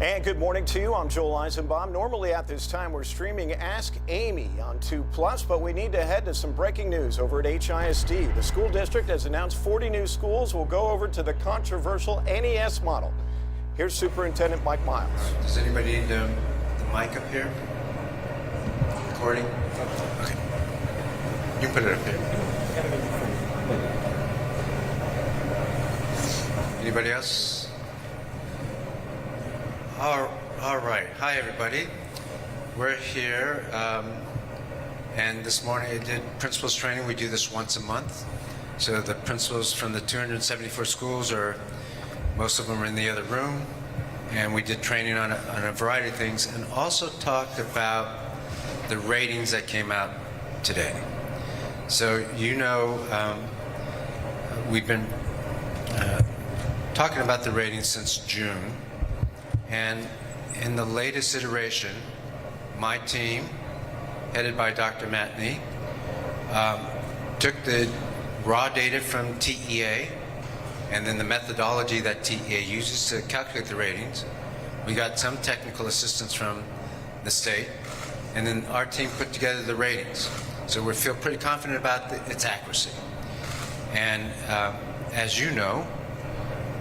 And good morning to you. I'm Joel Eisenbaum. Normally at this time, we're streaming Ask Amy on 2+, but we need to head to some breaking news over at HISD. The school district has announced 40 new schools will go over to the controversial NES model. Here's Superintendent Mike Miles. Does anybody need the mic up here? Recording? Okay. You put it up here. Anybody else? All right. Hi, everybody. We're here, and this morning I did principals training. We do this once a month. So the principals from the 274 schools most of them are in the other room, and we did training on a variety of things, and also talked about the ratings that came out today. So we've been talking about the ratings since June. And in the latest iteration, my team, headed by Dr. Matney, took the raw data from TEA and then the methodology that TEA uses to calculate the ratings. We got some technical assistance from the state, and then our team put together the ratings. So we feel pretty confident about its accuracy. And as you know,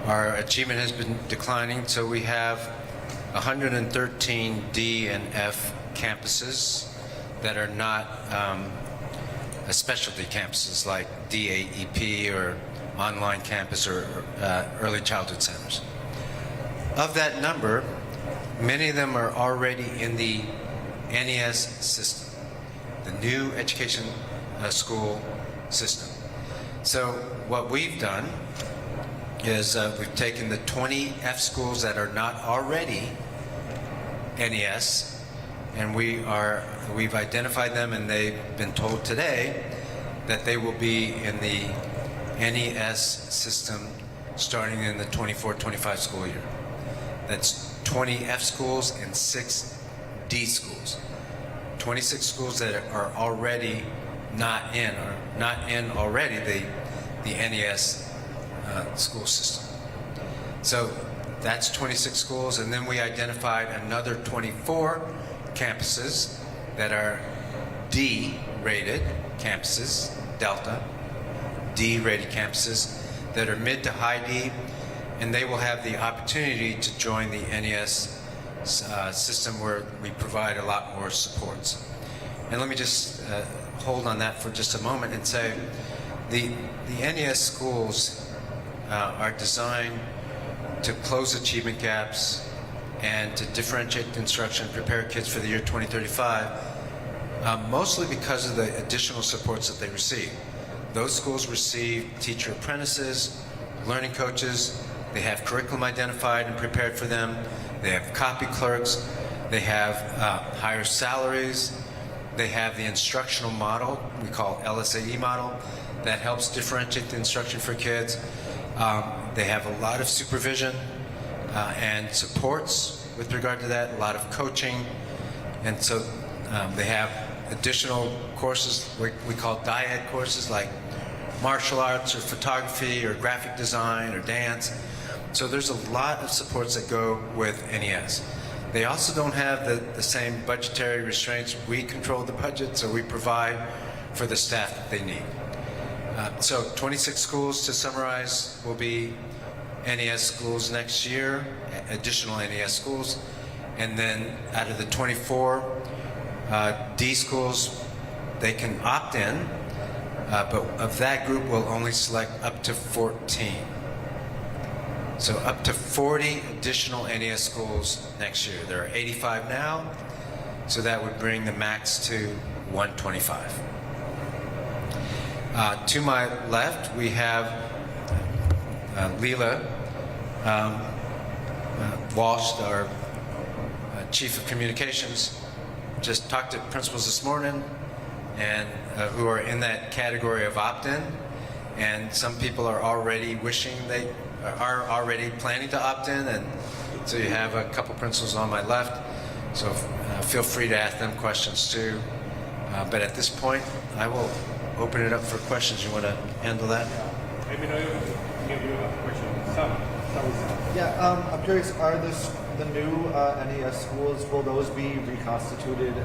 our achievement has been declining, so we have 113 D and F campuses that are not specialty campuses like DAEP or online campus or early childhood centers. Of that number, many of them are already in the NES system, the new education school system. So what we've done is we've taken the 20 F schools that are not already NES, and we've identified them, and they've been told today that they will be in the NES system starting in the 24-25 school year. That's 20 F schools and 6 D schools. 26 schools that are already not in already the NES school system. So that's 26 schools, and then we identified another 24 campuses that are D-rated campuses, Delta, D-rated campuses that are mid to high D, and they will have the opportunity to join the NES system where we provide a lot more supports. And let me just hold on that for just a moment and say the NES schools are designed to close achievement gaps and to differentiate the instruction and prepare kids for the year 2035, mostly because of the additional supports that they receive. Those schools receive teacher apprentices, learning coaches, they have curriculum identified and prepared for them, they have copy clerks, they have higher salaries, they have the instructional model, we call LSAE model, that helps differentiate the instruction for kids. They have a lot of supervision and supports with regard to that, a lot of coaching, and so they have additional courses we call dyad courses like martial arts or photography or graphic design or dance. So there's a lot of supports that go with NES. They also don't have the same budgetary restraints. We control the budget, so we provide for the staff that they need. So 26 schools, to summarize, will be NES schools next year, additional NES schools. And then out of the 24 D schools, they can opt in, but of that group, we'll only select up to 14. So up to 40 additional NES schools next year. There are 85 now, so that would bring the max to 125. To my left, we have Leela Walsh, our Chief of Communications. Just talked to principals this morning, and who are in that category of opt-in, and some people are already already planning to opt in, and so you have a couple principals on my left, so feel free to ask them questions too. But at this point, I will open it up for questions. You want to handle that? Let me know if I give you a question. Some. Yeah, I'm curious, are the new NES schools, will those be reconstituted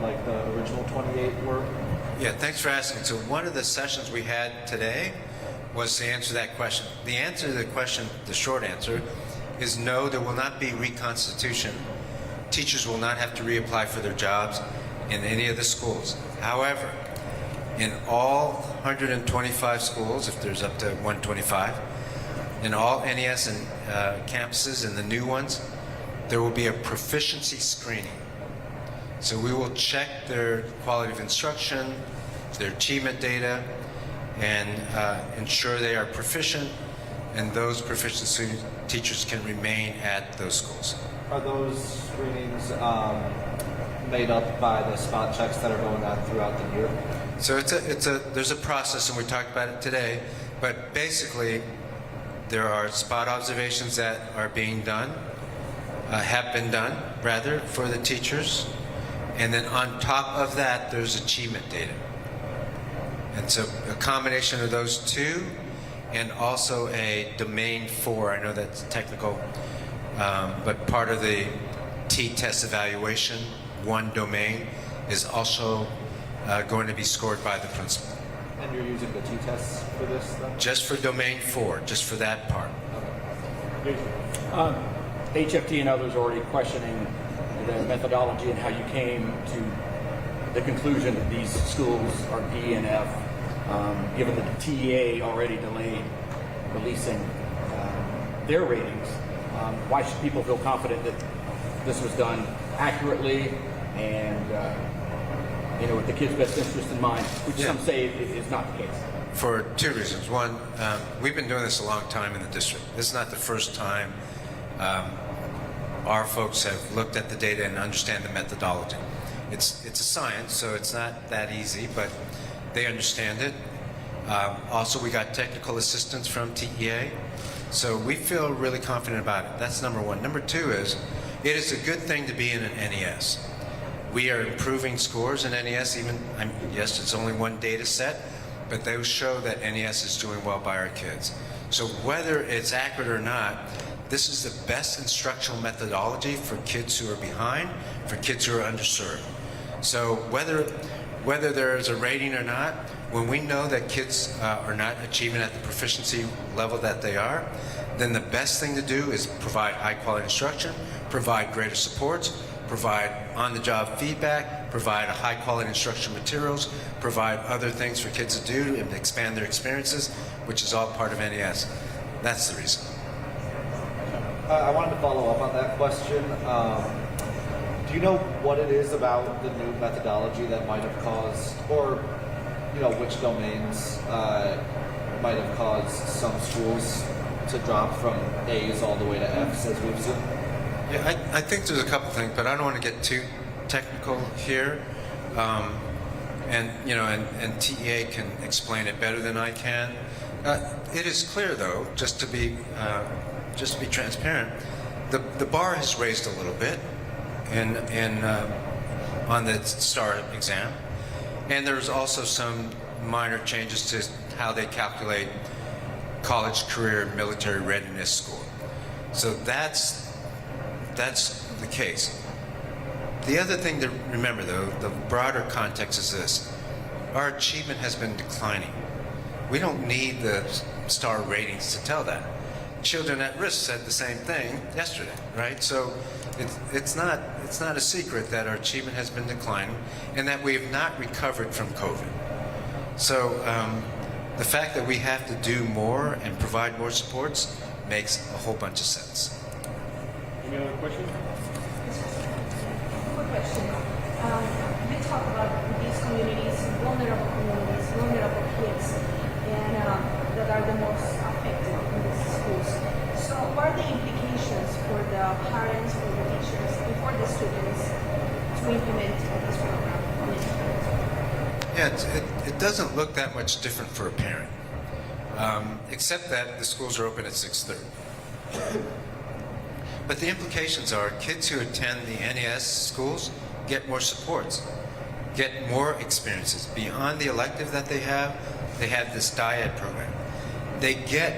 like the original 28 were? Yeah, thanks for asking. So one of the sessions we had today was to answer that question. The answer to the question, the short answer, is no, there will not be reconstitution. Teachers will not have to reapply for their jobs in any of the schools. However, in all 125 schools, if there's up to 125, in all NES and campuses and the new ones, there will be a proficiency screening. So we will check their quality of instruction, their achievement data, and ensure they are proficient, and those proficiency teachers can remain at those schools. Are those screenings made up by the spot checks that are going on throughout the year? So there's a process, and we talked about it today, but basically there are spot observations that are being done, have been done, rather, for the teachers. And then on top of that, there's achievement data. And so a combination of those two, and also a domain 4, I know that's technical, but part of the T-test evaluation, one domain, is also going to be scored by the principal. And you're using the T-tests for this then? Just for domain 4, just for that part. HFT and others are already questioning the methodology and how you came to the conclusion that these schools are D and F, given that the TEA already delayed releasing their ratings. Why should people feel confident that this was done accurately and with the kids' best interest in mind, which some say is not the case? For two reasons. One, we've been doing this a long time in the district. This is not the first time our folks have looked at the data and understand the methodology. It's a science, so it's not that easy, but they understand it. Also, we got technical assistance from TEA, so we feel really confident about it. That's number one. Number two is, it is a good thing to be in an NES. We are improving scores in NES, yes, it's only one data set, but those show that NES is doing well by our kids. So whether it's accurate or not, this is the best instructional methodology for kids who are behind, for kids who are underserved. So whether there is a rating or not, when we know that kids are not achieving at the proficiency level that they are, then the best thing to do is provide high quality instruction, provide greater supports, provide on-the-job feedback, provide high quality instructional materials, provide other things for kids to do and expand their experiences, which is all part of NES. That's the reason. I wanted to follow up on that question. Do you know what it is about the new methodology that might have caused, or which domains might have caused some schools to drop from A's all the way to F's, as we've seen? Yeah, I think there's a couple things, but I don't want to get too technical here. And TEA can explain it better than I can. It is clear, though, just to be transparent, the bar has raised a little bit on the STAR exam, and there's also some minor changes to how they calculate college, career, military readiness score. So that's the case. The other thing to remember, though, the broader context is this: our achievement has been declining. We don't need the STAR ratings to tell that. Children at Risk said the same thing yesterday, right? So it's not a secret that our achievement has been declining and that we have not recovered from COVID. So the fact that we have to do more and provide more supports makes a whole bunch of sense. Any other questions? Quick question. You talk about these communities, vulnerable kids, and that are the most affected in these schools. So what are the implications for the parents, for the teachers, and for the students to implement this program? Yeah, it doesn't look that much different for a parent, except that the schools are open at 6:30. But the implications are kids who attend the NES schools get more supports, get more experiences. Beyond the elective that they have this DIAD program. They get,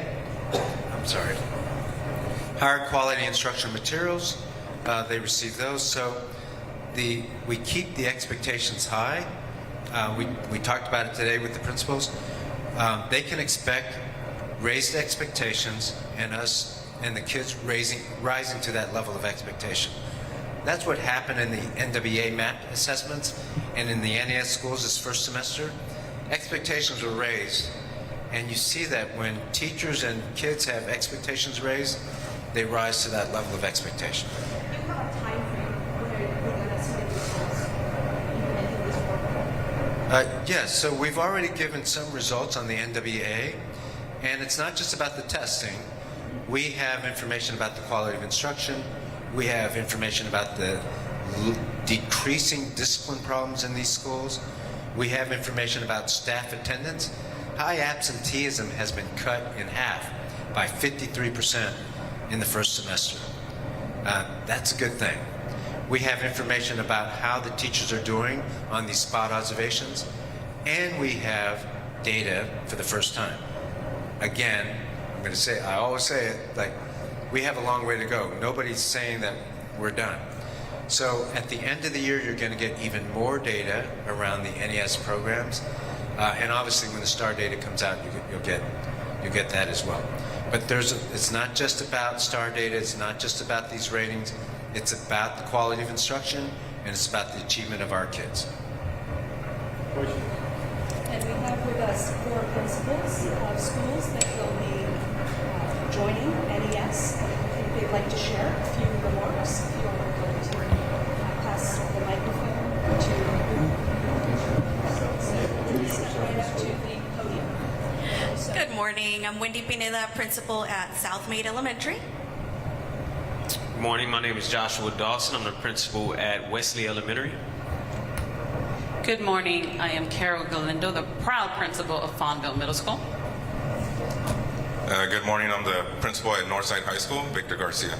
Higher quality instructional materials, they receive those. So we keep the expectations high. We talked about it today with the principals. They can expect raised expectations and us and the kids rising to that level of expectation. That's what happened in the NWA MAP assessments and in the NES schools this first semester. Expectations were raised, and you see that when teachers and kids have expectations raised, they rise to that level of expectation. Do you have a time frame when we're going to see the results implementing this program? Yes, so we've already given some results on the NWA, and it's not just about the testing. We have information about the quality of instruction. We have information about the decreasing discipline problems in these schools. We have information about staff attendance. High absenteeism has been cut in half by 53% in the first semester. That's a good thing. We have information about how the teachers are doing on these spot observations, and we have data for the first time. Again, I'm going to say, I always say it, like, we have a long way to go. Nobody's saying that we're done. So at the end of the year, you're going to get even more data around the NES programs, and obviously when the STAR data comes out, you'll get that as well. But it's not just about STAR data. It's not just about these ratings. It's about the quality of instruction, and it's about the achievement of our kids. And we have with us 4 principals of schools that will be joining NES. I think they'd like to share a few remarks. If you want to go to pass the microphone to step right up to the podium. So, Good morning. I'm Wendy Pineda, principal at South Maid Elementary. Good morning. My name is Joshua Dawson. I'm the principal at Wesley Elementary. Good morning. I am Carol Galindo, the proud principal of Fawnville Middle School. Good morning. I'm the principal at Northside High School, Victor Garcia.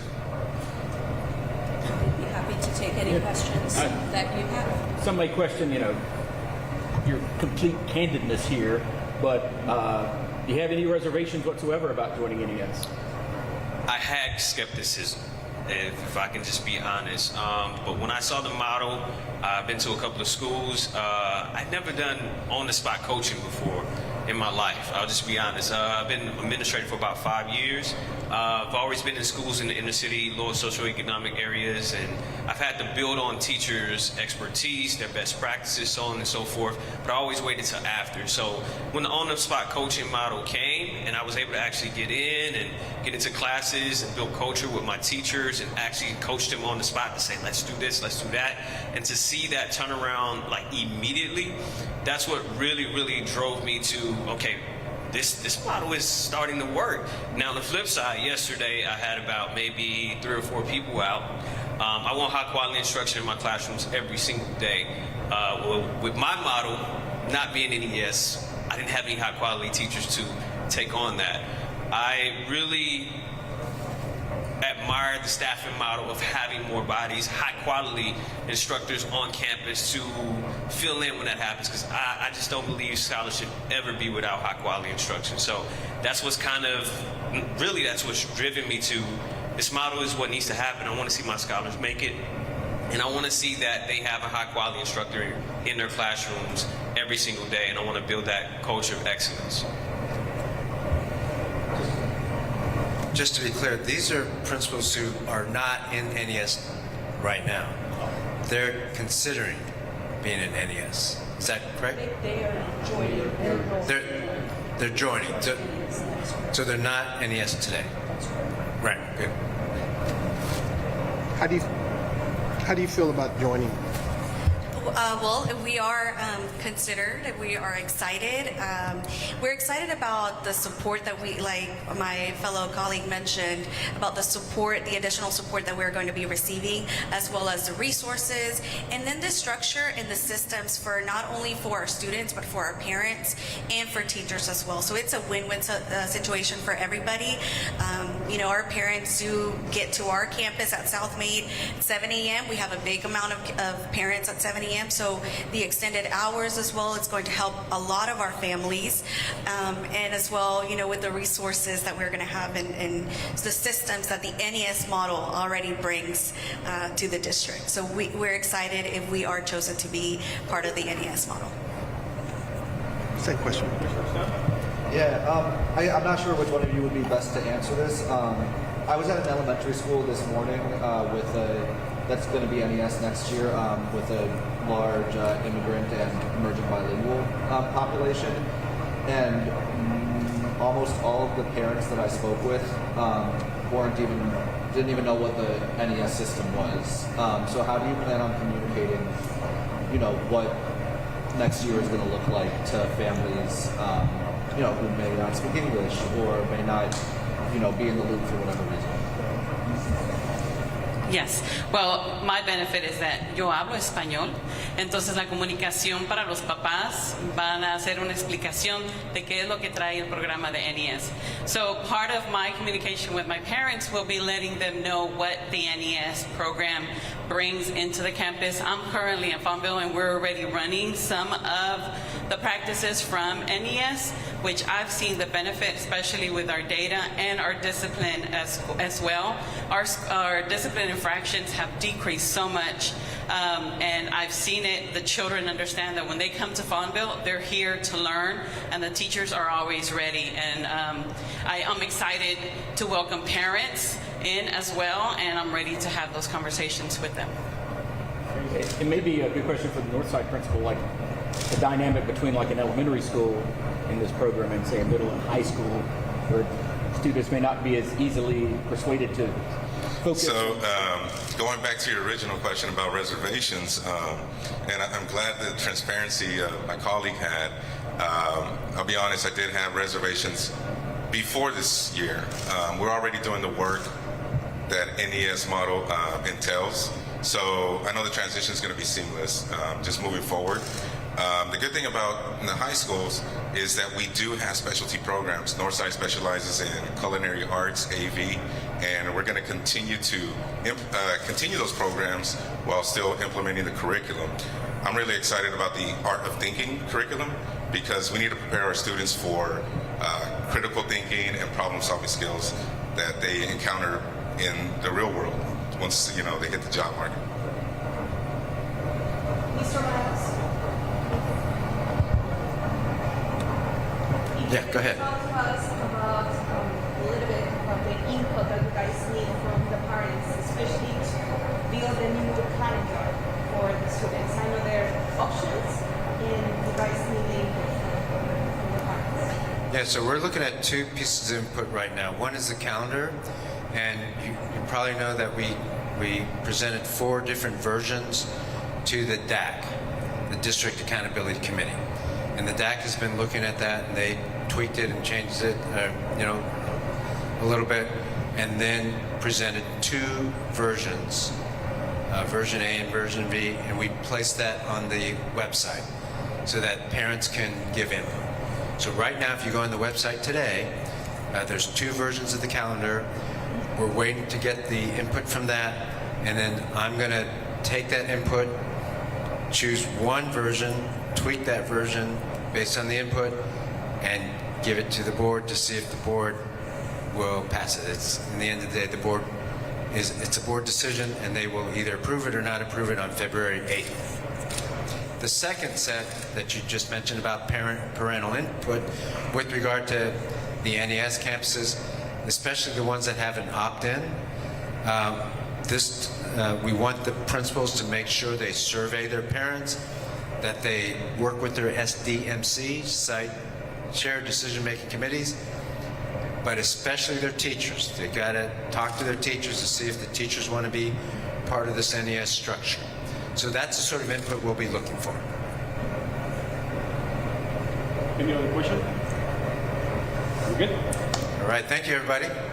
I'd be happy to take any questions that you have. Some may question, your complete candidness here, but do you have any reservations whatsoever about joining NES? I had skepticism, if I can just be honest. But when I saw the model, I've been to a couple of schools. I'd never done on-the-spot coaching before in my life. I'll just be honest. I've been administrator for about 5 years. I've always been in schools in the inner city, lower socioeconomic areas, and I've had to build on teachers' expertise, their best practices, so on and so forth, but I always waited till after. So when the on-the-spot coaching model came, and I was able to actually get in and get into classes and build culture with my teachers and actually coach them on the spot to say, let's do this, let's do that, and to see that turnaround like immediately, that's what really, really drove me to, okay, this model is starting to work. Now, on the flip side, yesterday I had about maybe 3 or 4 people out. I want high quality instruction in my classrooms every single day. With my model not being NES, I didn't have any high quality teachers to take on that. I really admire the staffing model of having more bodies, high quality instructors on campus to fill in when that happens, because I just don't believe scholars should ever be without high quality instruction. So that's what's that's what's driven me to this model is what needs to happen. I want to see my scholars make it, and I want to see that they have a high quality instructor in their classrooms every single day, and I want to build that culture of excellence. Just to be clear, these are principals who are not in NES right now. They're considering being in NES. Is that correct? They are joining. They're joining. So they're not NES today. Right. Good. How do you feel about joining? Well, we are considered. We are excited. We're excited about the support that we, like my fellow colleague mentioned, about the support, the additional support that we're going to be receiving, as well as the resources, and then the structure and the systems for not only for our students, but for our parents and for teachers as well. So it's a win-win situation for everybody. Our parents do get to our campus at South Maid at 7 a.m. We have a big amount of parents at 7 a.m. p.m. So the extended hours as well, it's going to help a lot of our families. And as well, with the resources that we're going to have and the systems that the NES model already brings to the district. So we're excited if we are chosen to be part of the NES model. Same question. Yeah, I'm not sure which one of you would be best to answer this. I was at an elementary school this morning that's going to be NES next year with a large immigrant and emerging bilingual population, and almost all of the parents that I spoke with didn't even know what the NES system was. So how do you plan on communicating, what next year is going to look like to families, who may not speak English or may not, be in the loop for whatever reason? Yes. Well, my benefit is that yo hablo español, entonces la comunicación para los papás van a hacer una explicación de qué es lo que trae el programa de NES. So part of my communication with my parents will be letting them know what the NES program brings into the campus. I'm currently in Farmville, and we're already running some of the practices from NES, which I've seen the benefit, especially with our data and our discipline as well. Our discipline infractions have decreased so much, and I've seen it. The children understand that when they come to Farmville, they're here to learn, and the teachers are always ready. And I'm excited to welcome parents in as well, and I'm ready to have those conversations with them. It may be a good question for the Northside principal, like the dynamic between like an elementary school in this program and say a middle and high school, where students may not be as easily persuaded to focus. So going back to your original question about reservations, and I'm glad the transparency my colleague had. I'll be honest, I did have reservations before this year. We're already doing the work that NES model entails. So I know the transition is going to be seamless, just moving forward. The good thing about the high schools is that we do have specialty programs. Northside specializes in culinary arts, AV, and we're going to continue to continue those programs while still implementing the curriculum. I'm really excited about the Art of Thinking curriculum because we need to prepare our students for critical thinking and problem-solving skills that they encounter in the real world once they hit the job market. Mr. Miles? Yeah, go ahead. Talk to us about a little bit about the input that you guys need from the parents, especially to build a new calendar for the students. I know there are options, and you guys need the input from the parents. Yeah, so we're looking at two pieces of input right now. One is the calendar, and you probably know that we presented 4 different versions to the DAC, the District Accountability Committee. And the DAC has been looking at that, and they tweaked it and changed it, a little bit, and then presented 2 versions, version A and version B, and we placed that on the website so that parents can give input. So right now, if you go on the website today, there's 2 versions of the calendar. We're waiting to get the input from that, and then I'm going to take that input, choose one version, tweak that version based on the input, and give it to the board to see if the board will pass it. It's, in the end of the day, it's a board decision, and they will either approve it or not approve it on February 8th. The second set that you just mentioned about parental input with regard to the NES campuses, especially the ones that have an opt-in, we want the principals to make sure they survey their parents, that they work with their SDMC, site shared decision-making committees, but especially their teachers. They got to talk to their teachers to see if the teachers want to be part of this NES structure. So that's the sort of input we'll be looking for. Any other question? We're good? All right, thank you, everybody.